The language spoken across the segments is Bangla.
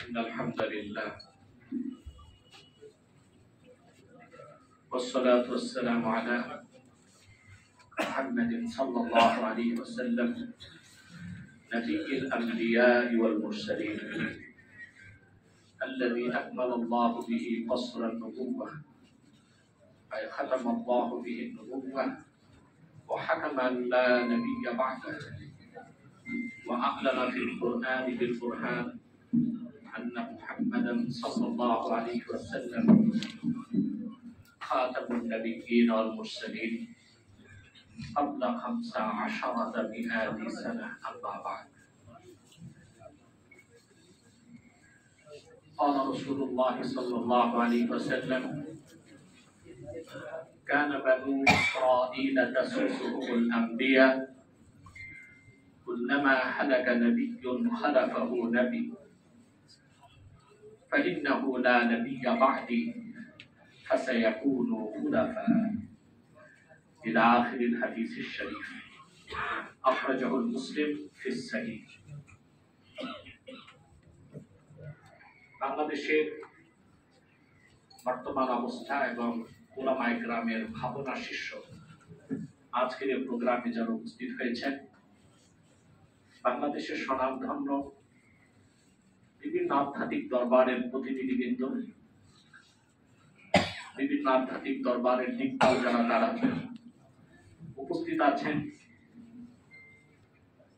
إن الحمد لله والصلاة والسلام على محمد صلى الله عليه وسلم نبي الأنبياء والمرسلين الذي أكمل الله به قصر النبوة أي ختم الله به النبوة وحكم أن لا نبي بعده وأعلن في القرآن بالبرهان أن محمدا صلى الله عليه وسلم خاتم النبيين والمرسلين قبل 15 سنة أما بعد. قال رسول الله صلى الله عليه وسلم كان بنو إسرائيل تسوسهم الأنبياء كلما هلك نبي خلفه نبي فإنه لا نبي بعدي فسيكون خلفاء إلى آخر الحديث الشريف أخرجه المسلم في الصحيح. বাংলাদেশের বর্তমান অবস্থা এবং উলামায়ে কেরামের ভাবনা শীর্ষ আজকের এই প্রোগ্রামে যারা উপস্থিত হয়েছেন, বাংলাদেশের স্বনামধন্য বিভিন্ন আধ্যাত্মিক দরবারের প্রতিনিধিবৃন্দ, বিভিন্ন আধ্যাত্মিক দরবারের দিকপাল যারা তারা উপস্থিত আছেন,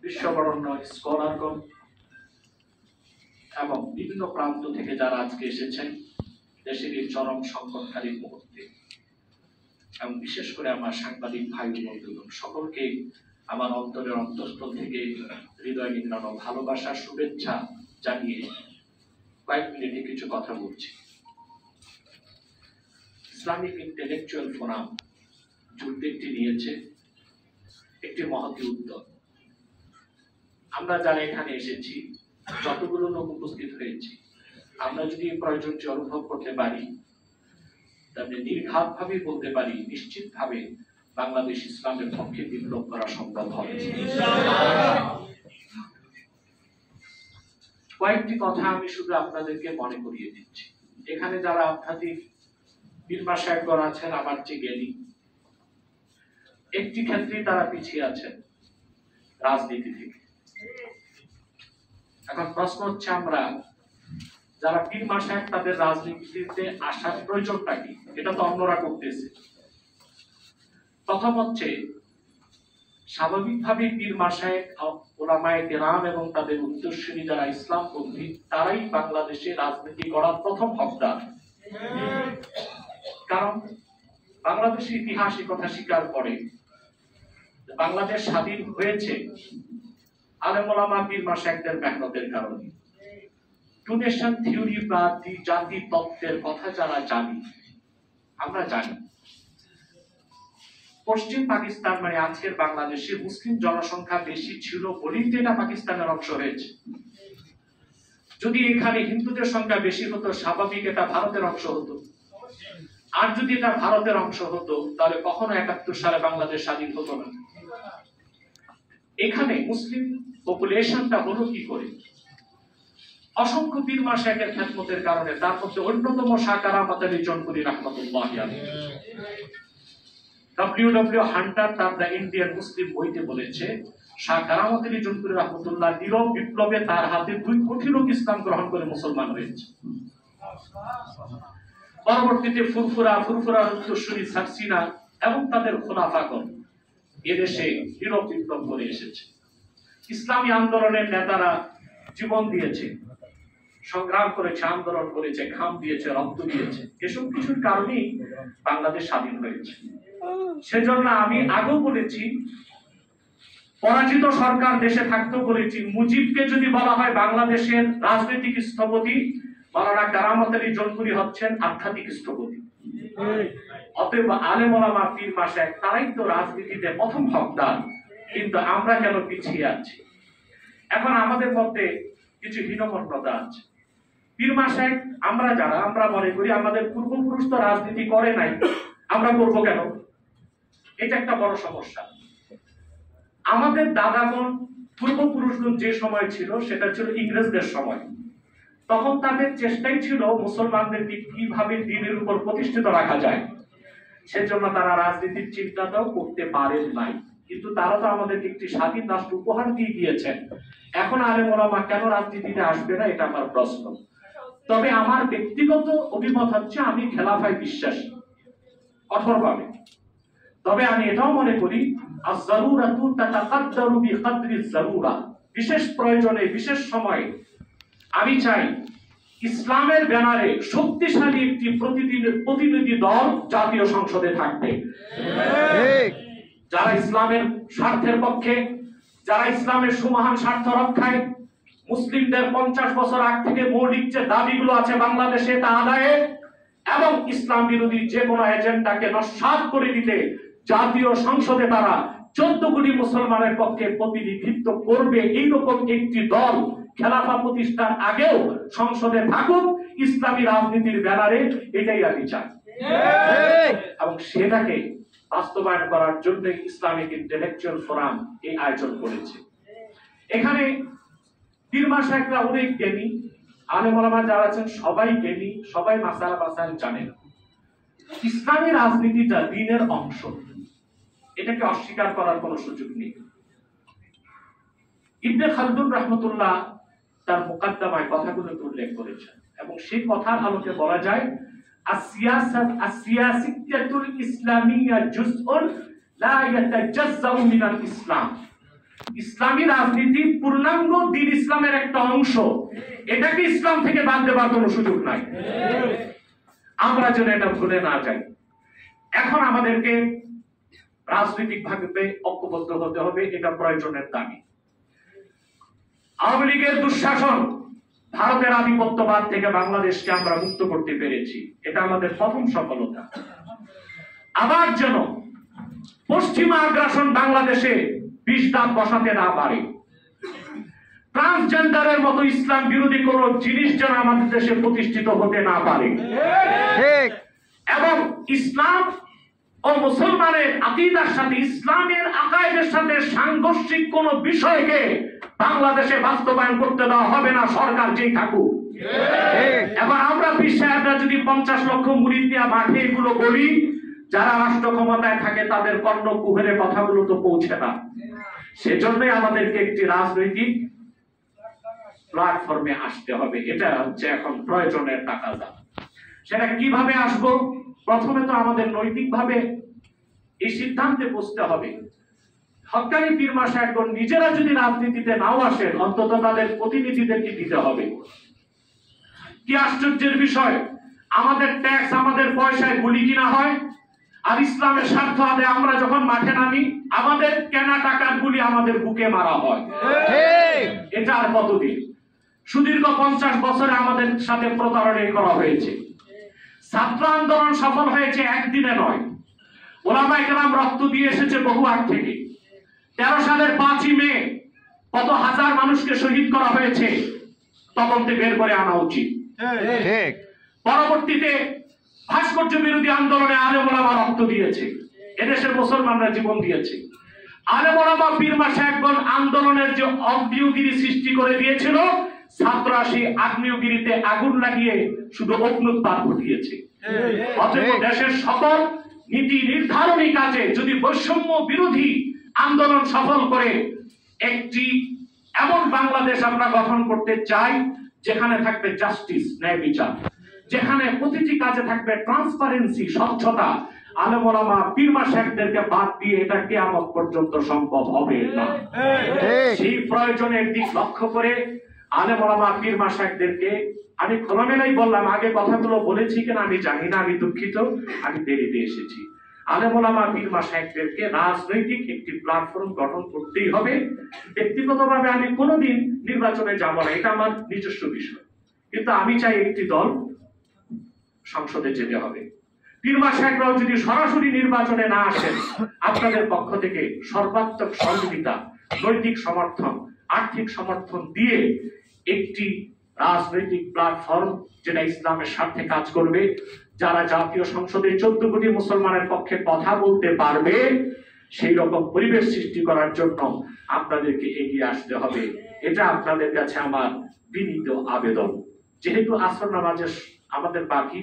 বিশ্ববরণ্য স্কলারগণ এবং বিভিন্ন প্রান্ত থেকে যারা আজকে এসেছেন দেশের এই চরম সংকটকালীন মুহূর্তে, এবং বিশেষ করে আমার সাংবাদিক ভাই বন্ধুগণ সকলকে আমার অন্তরের অন্তঃস্থল থেকে হৃদয় নিংড়ানো ভালোবাসা শুভেচ্ছা জানিয়ে কয়েক মিনিটে কিছু কথা বলছি। ইসলামিক ইন্টেলেকচুয়াল ফোরাম উদ্যোগটি নিয়েছে একটি মহতী উদ্যোগ। আমরা যারা এখানে এসেছি, যতগুলো লোক উপস্থিত হয়েছি, আমরা যদি এই প্রয়োজনটি অনুভব করতে পারি তাহলে নির্ঘাতভাবে বলতে পারি নিশ্চিতভাবে বাংলাদেশ ইসলামের পক্ষে বিপ্লব করা সম্ভব হবে। কয়েকটি কথা আমি শুধু আপনাদেরকে মনে করিয়ে দিচ্ছি। এখানে যারা আধ্যাত্মিক পীর মাশায়েখগণ আছেন আমার চেয়ে জ্ঞানী, একটি ক্ষেত্রে তারা পিছিয়ে আছেন, রাজনীতি থেকে। এখন প্রশ্ন হচ্ছে, আমরা যারা পীর মাশায়েখ তাদের রাজনীতিতে আসার প্রয়োজনটা কি? এটা তো অন্যরা করতেছে। প্রথম হচ্ছে, স্বাভাবিকভাবে পীর মাশায়েখ, উলামায়ে কেরাম এবং তাদের উত্তরসূরি যারা ইসলামপন্থী তারাই বাংলাদেশে রাজনীতি করার প্রথম হকদার। কারণ বাংলাদেশের ইতিহাস এই কথা স্বীকার করে বাংলাদেশ স্বাধীন হয়েছে আলেম ওলামা পীর মাশায়েখদের মেহনতের কারণে। টু নেশন থিওরি বা জাতি তত্ত্বের কথা যারা জানি, আমরা জানি পশ্চিম পাকিস্তান মানে আজকের বাংলাদেশে মুসলিম জনসংখ্যা বেশি ছিল বলেই তো এটা পাকিস্তানের অংশ হয়েছে। যদি এখানে হিন্দুদের সংখ্যা বেশি হতো, স্বাভাবিক এটা ভারতের অংশ হতো। আর যদি এটা ভারতের অংশ হতো তাহলে কখনো 71 সালে বাংলাদেশ স্বাধীন হতো না। এখানে মুসলিম পপুলেশনটা হলো কি করে? অসংখ্য পীর মাশায়েখের খেদমতের কারণে। তার মধ্যে অন্যতম শাহ কারামত আলী জনপুরি রাহমাতুল্লাহি আলাইহি। ডব্লিউ হান্টার তার দ্য ইন্ডিয়ান মুসলিম বইতে বলেছে, শাহ কারামত আলী জনপুরি রাহমাতুল্লাহ নীরব বিপ্লবে তার হাতে 2 কোটি লোক ইসলাম গ্রহণ করে মুসলমান হয়েছে। পরবর্তীতে ফুরফুরার উত্তরসূরি সারসিনা এবং তাদের খোলাফাগণ এদেশে নীরব বিপ্লব করে এসেছে। ইসলামী আন্দোলনের নেতারা জীবন দিয়েছে, সংগ্রাম করেছে, আন্দোলন করেছে, ঘাম দিয়েছে, রক্ত দিয়েছে। এসব কিছুর কারণেই বাংলাদেশ স্বাধীন হয়েছে। সেজন্য আমি আগেও বলেছি, পরাজিত সরকার দেশে থাকতেও বলেছি, মুজিবকে যদি বলা হয় বাংলাদেশের রাজনৈতিক স্থপতি, মাওলানা কারামত আলী জনপুরি হচ্ছেন আধ্যাত্মিক স্থপতি। অতএব আলেম ওলামা পীর মাশায়েখ তারাই তো রাজনীতিতে প্রথম হকদার। কিন্তু আমরা কেন পিছিয়ে আছি? এখন আমাদের মধ্যে কিছু হীনমন্যতা আছে। পীর মাশায়েখ আমরা মনে করি আমাদের পূর্বপুরুষ তো রাজনীতি করে নাই, আমরা করবো কেন? এটা একটা বড় সমস্যা। আমাদের দাদাগণ পূর্বপুরুষগণ যে সময় ছিল সেটা ছিল ইংরেজদের সময়। তখন তাদের চেষ্টাই ছিল মুসলমানদেরকে কিভাবে দ্বীনের উপর প্রতিষ্ঠিত রাখা যায়, সেজন্য তারা রাজনীতির চিন্তাটাও করতে পারেন নাই। কিন্তু তারা তো আমাদেরকে একটি স্বাধীন রাষ্ট্র উপহার দিয়ে গিয়েছেন, এখন আলেম ওলামা কেন রাজনীতিতে আসবে না, এটা আমার প্রশ্ন। তবে আমার ব্যক্তিগত অভিমত হচ্ছে, আমি খেলাফায় বিশ্বাসী কঠোরভাবে। তবে আমি এটাও মনে করি আয-যারুরাতু তাতাকাদ্দারু বিকাদরিজ যারুরা, বিশেষ প্রয়োজনে বিশেষ সময়ে আমি চাই ইসলামের ব্যানারে শক্তিশালী একটি প্রতিনিধি দল জাতীয় সংসদে থাকবে, যারা ইসলামের স্বার্থের পক্ষে, যারা ইসলামের সুমহান স্বার্থ রক্ষায়, মুসলিমদের 50 বছর আগ থেকে মৌলিক যে দাবিগুলো আছে বাংলাদেশে তা আদায়ে এবং ইসলাম বিরোধী যে কোনো এজেন্ডাকে নস্যাৎ করে দিতে জাতীয় সংসদে তারা 14 কোটি মুসলমানের পক্ষে প্রতিনিধিত্ব করবে, এইরকম একটি দল খেলাফা প্রতিষ্ঠার আগেও সংসদে থাকুক ইসলামী রাজনীতির ব্যানারে, এটাই আমি চাই। এবং সেটাকে বাস্তবায়ন করার জন্য ইসলামিক ইন্টেলেকচুয়াল ফোরাম এই আয়োজন করেছে। এখানে পীর মাশায়েখরা অনেক জ্ঞানী, আলেম ওলামা যারা আছেন সবাই জ্ঞানী, সবাই মাসালা মাসাইল জানেন। ইসলামী রাজনীতিটা দ্বীনের অংশ, এটাকে অস্বীকার করার কোনো সুযোগ নেই। ইবনে খালদুন রাহমাতুল্লাহ তার মুকাদ্দামায় কথাগুলো উল্লেখ করেছেন এবং সেই কথার আলোকে বলা যায় আসিয়াসিয়াতুল ইসলামিয়া জুজউন লা ইয়াতাজাজ্জাউ মিনাল ইসলাম। ইসলামী রাজনীতি পূর্ণাঙ্গ দ্বীন ইসলামের একটা অংশ, এটাকে ইসলাম থেকে বাদ দেওয়ার কোনো সুযোগ নাই। আমরা যেন এটা ভুলে না যাই। এখন আমাদেরকে রাজনৈতিকভাবে ঐক্যবদ্ধ হতে হবে, এটা প্রয়োজনের দাবি। আওয়ামী লীগের দুঃশাসন, ভারতের আধিপত্যবাদ থেকে বাংলাদেশকে আমরা মুক্ত করতে পেরেছি, এটা আমাদের প্রথম সফলতা। আবার যেন পশ্চিমা আগ্রাসন বাংলাদেশে বিষ দাঁত বসাতে না পারে, ট্রান্সজেন্ডারের মতো ইসলাম বিরোধী কোন জিনিস যেন আমাদের দেশে প্রতিষ্ঠিত হতে না পারে, এবং ইসলাম ও মুসলমানের আকীদার সাথে, ইসলামের আকায়েদের সাথে সাংঘর্ষিক কোন বিষয়কে বাংলাদেশে বাস্তবায়ন করতে দেওয়া হবে না, সরকার যেই থাকুক। এবার আমরা পীর সাহেবরা যদি 50 লক্ষ মুরিদ নিয়ে মাঠে এগুলো বলি, যারা রাষ্ট্র ক্ষমতায় থাকে তাদের কর্ণ কুহেরে কথাগুলো তো পৌঁছে না। সেজন্যই আমাদেরকে একটি রাজনৈতিক প্ল্যাটফর্মে আসতে হবে, এটা হচ্ছে এখন প্রয়োজনের তাকাদা। সেটা কিভাবে আসবো? প্রথমে তো আমাদের নৈতিকভাবে এই সিদ্ধান্তে বসতে হবে, হক্কানি পীর মাশায়েখগণ নিজেরা যদি রাজনীতিতে নাও আসেন, অন্তত তাদের প্রতিনিধিদেরকে দিতে হবে। কি আশ্চর্যের বিষয়, আমাদের ট্যাক্স, আমাদের পয়সায় গুলি কিনা হয়, আর ইসলামের স্বার্থ আদায়ে আমরা যখন মাঠে নামি আমাদের কেনা টাকার গুলি আমাদের বুকে মারা হয়। এটা আর কতদিন? সুদীর্ঘ 50 বছরে আমাদের সাথে প্রতারণা করা হয়েছে। ছাত্র আন্দোলন সফল হয়েছে একদিনে নয়, ওলামায়ে কেরাম রক্ত দিয়ে এসেছে বহু আগ থেকে। 13 সালের 5ই মে কত হাজার মানুষকে শহীদ করা হয়েছে, তদন্তে বের করে আনা উচিত। পরবর্তীতে ভাস্কর্য বিরোধী আন্দোলনে আলেম ওলামা রক্ত দিয়েছে, এদেশের মুসলমানরা জীবন দিয়েছে। আলেম ওলামা পীর মাশায়েখগণ আন্দোলনের যে অগ্নিয়গিরি সৃষ্টি করে দিয়েছিল, ছাত্ররা সেই আগ্নেয়গিরিতে আগুন লাগিয়ে শুধু অগ্নুৎপাত ঘটিয়েছে। অতএব দেশের সকল নীতি নির্ধারণী কাজে যদি বৈষম্য বিরোধী আন্দোলন সফল করে একটি এমন বাংলাদেশ আমরা গঠন করতে চাই, যেখানে থাকবে জাস্টিস, ন্যায় বিচার, যেখানে প্রতিটি কাজে থাকবে ট্রান্সপারেন্সি, স্বচ্ছতা, আলেম ওলামা পীর মাশায়েখদেরকে বাদ দিয়ে এটা কিয়ামত পর্যন্ত সম্ভব হবে না। সেই প্রয়োজনের দিক লক্ষ্য করে আলেম ওলামা পীর মাশায়েখদেরকে আমি খোলামেলাই বললাম, আগে কথাগুলো বলেছি কিনা আমি জানি না, আমি দুঃখিত, আমি দেরিতে এসেছি। আলেম ওলামা পীর মাশায়েখদেরকে রাজনৈতিক একটি প্ল্যাটফর্ম গঠন করতেই হবে। ব্যক্তিগতভাবে আমি কোনোদিন নির্বাচনে যাব না, এটা আমার নিজস্ব বিষয়, কিন্তু আমি চাই একটি দল সংসদে যেতে হবে। পীর মাশায়েখরাও যদি সরাসরি নির্বাচনে না আসেন, আপনাদের পক্ষ থেকে সর্বাত্মক সহযোগিতা, নৈতিক সমর্থন, আর্থিক সমর্থন দিয়ে একটি রাজনৈতিক প্ল্যাটফর্ম যেটা ইসলামের স্বার্থে কাজ করবে, যারা জাতীয় সংসদে 14 কোটি মুসলমানের পক্ষে কথা বলতে পারবে, সেই রকম পরিবেশ সৃষ্টি করার জন্য আপনাদেরকে এগিয়ে আসতে হবে। এটা আপনাদের কাছে আমার বিনীত আবেদন। যেহেতু আসর নামাজের আমাদের বাকি,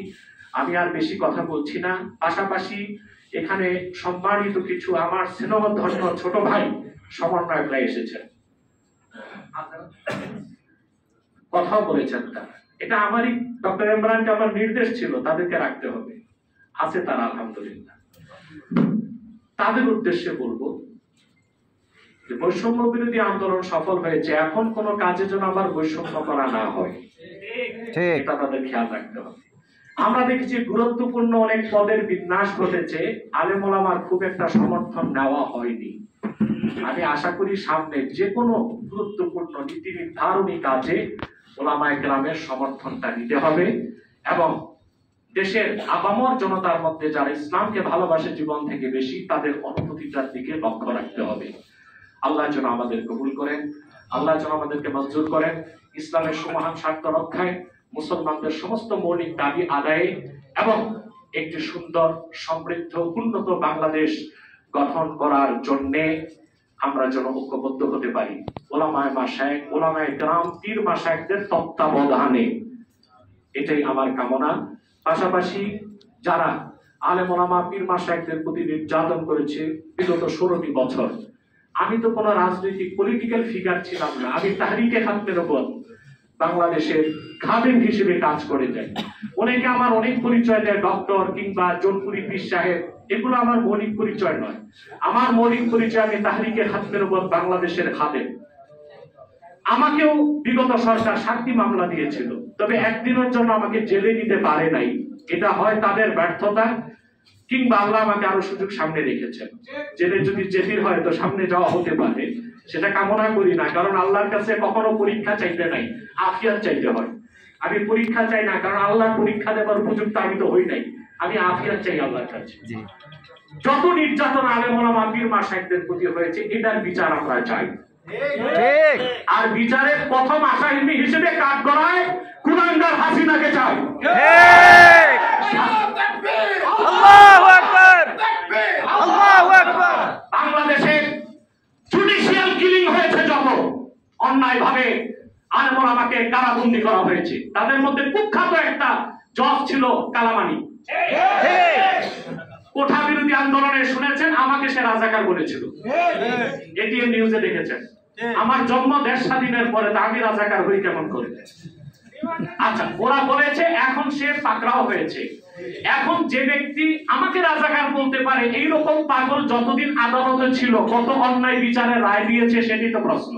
আমি আর বেশি কথা বলছি না। পাশাপাশি এখানে সম্মানিত কিছু আমার স্নেহধন্য ছোট ভাই সমন্বয়করা এসেছেন, কথাও বলেছেন তারা। এটা আমারই ডক্টর ইমরানকে আমার নির্দেশ ছিল তাদেরকে রাখতে হবে, আছে তারা আলহামদুলিল্লাহ। তাদের উদ্দেশ্যে বলবো যে বৈষম্য বিরোধী আন্দোলন সফল হয়েছে, এখন কোন কাজে যেন আবার বৈষম্য করা না হয়, এটা তাদের খেয়াল রাখতে হবে। আমরা দেখছি গুরুত্বপূর্ণ অনেক পদের বিন্যাস ঘটেছে, আলেম ওলামার খুব একটা সমর্থন নেওয়া হয়নি। আমি আশা করি সামনে যে কোনো গুরুত্বপূর্ণ নীতি নির্ধারণী কাজে ওলামায়ে কেরামের সমর্থনটা নিতে হবে এবং দেশের আপামর জনতার মধ্যে যারা ইসলামকে ভালোবাসে জীবন থেকে বেশি, তাদের অনুভূতিটার দিকে লক্ষ্য রাখতে হবে। আল্লাহ যেন আমাদের কবুল করেন, আল্লাহ যেন আমাদেরকে মঞ্জুর করেন ইসলামের সুমহান স্বার্থ রক্ষায়, মুসলমানদের সমস্ত মৌলিক দাবি আদায়ে এবং একটি সুন্দর সমৃদ্ধ উন্নত বাংলাদেশ গঠন করার জন্য আমরা যেন ঐক্যবদ্ধ হতে পারি। ওলামায়ে মাশায়েখ, ওলামায়ে কেরাম, পীর মাশায়েখদের তত্ত্বাবধানে, এটাই আমার কামনা। পাশাপাশি যারা আলেম ওলামা পীর মাশায়েখদের প্রতি নির্যাতন করেছে বিগত 16টি বছর, আমি তো কোনো রাজনৈতিক পলিটিক্যাল ফিগার ছিলাম না, আমি তাহরিকে খাতমের উপর বাংলাদেশের খাদেম হিসেবে কাজ করে যাই। অনেকে আমার অনেক পরিচয় দেয়, ডক্টর কিংবা জোনপুরি পীর সাহেব, এগুলো আমার মৌলিক পরিচয় নয়। আমার মৌলিক পরিচয় আমি তাহরিকে খাতমের উপর বাংলাদেশের খাদেম। আমাকেও বিগত সরকার 7টি মামলা দিয়েছিল, তবে একদিনের জন্য আমাকে জেলে দিতে পারে নাই। এটা হয় তাদের ব্যর্থতা কিংবা আল্লাহ আমাকে আরো সুযোগ সামনে রেখেছেন। জেলে যদি যেতে হয় তো সামনে যাওয়া হতে পারে, সেটা কামনা করি না, কারণ আল্লাহর কাছে কখনো পরীক্ষা চাইতে নাই, আফিয়াত চাইতে হয়। আমি পরীক্ষা চাই না, কারণ আল্লাহর পরীক্ষা দেবার উপযুক্ত আমি তো হই নাই, আমি আফিয়াত চাই আল্লাহর কাছে। যত নির্যাতন আলেম ওলামা পীর মাশায়েখদের প্রতি হয়েছে, এটার বিচার আমরা চাই। আর বিচারের প্রথম আসামি হিসেবে কাজ করায় কুলাঙ্গার হাসিনাকে চাই। আল্লাহু আকবার, আল্লাহু আকবার। বাংলাদেশে জুডিশিয়াল কিলিং হয়েছে, যত অন্যায় ভাবে আলেম ওলামাকে কারাবন্দী করা হয়েছে, তাদের মধ্যে কুখ্যাত একটা জজ ছিল কালামানি। কোঠা বিরোধী আন্দোলনে শুনেছেন আমাকে সে রাজাকার বলেছিল, এটিএন নিউজে দেখেছেন। আমার জন্ম দেশ স্বাধীনের পরে আমি রাজাকার হই কেমন করে? আচ্ছা, ওরা বলেছে, এখন সে পাকড়াও হয়েছে। এখন যে ব্যক্তি আমাকে রাজাকার বলতে পারে, এইরকম পাগল যতদিন আদালতে ছিল কত অন্যায় বিচারের রায় দিয়েছে সেটি তো প্রশ্ন।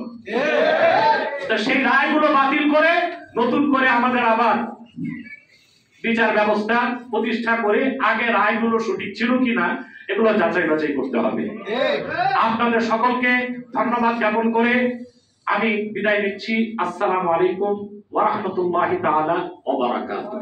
সেই রায়গুলো বাতিল করে নতুন করে আমাদের আবার বিচার ব্যবস্থা প্রতিষ্ঠা করে আগে রায়গুলো সঠিক ছিল কিনা এগুলো যাচাই বাছাই করতে হবে। আপনাদের সকলকে ধন্যবাদ জ্ঞাপন করে আমি বিদায় নিচ্ছি। আসসালামু আলাইকুম ওয়া রাহমাতুল্লাহি তাআলা ওয়া বারাকাতুহু।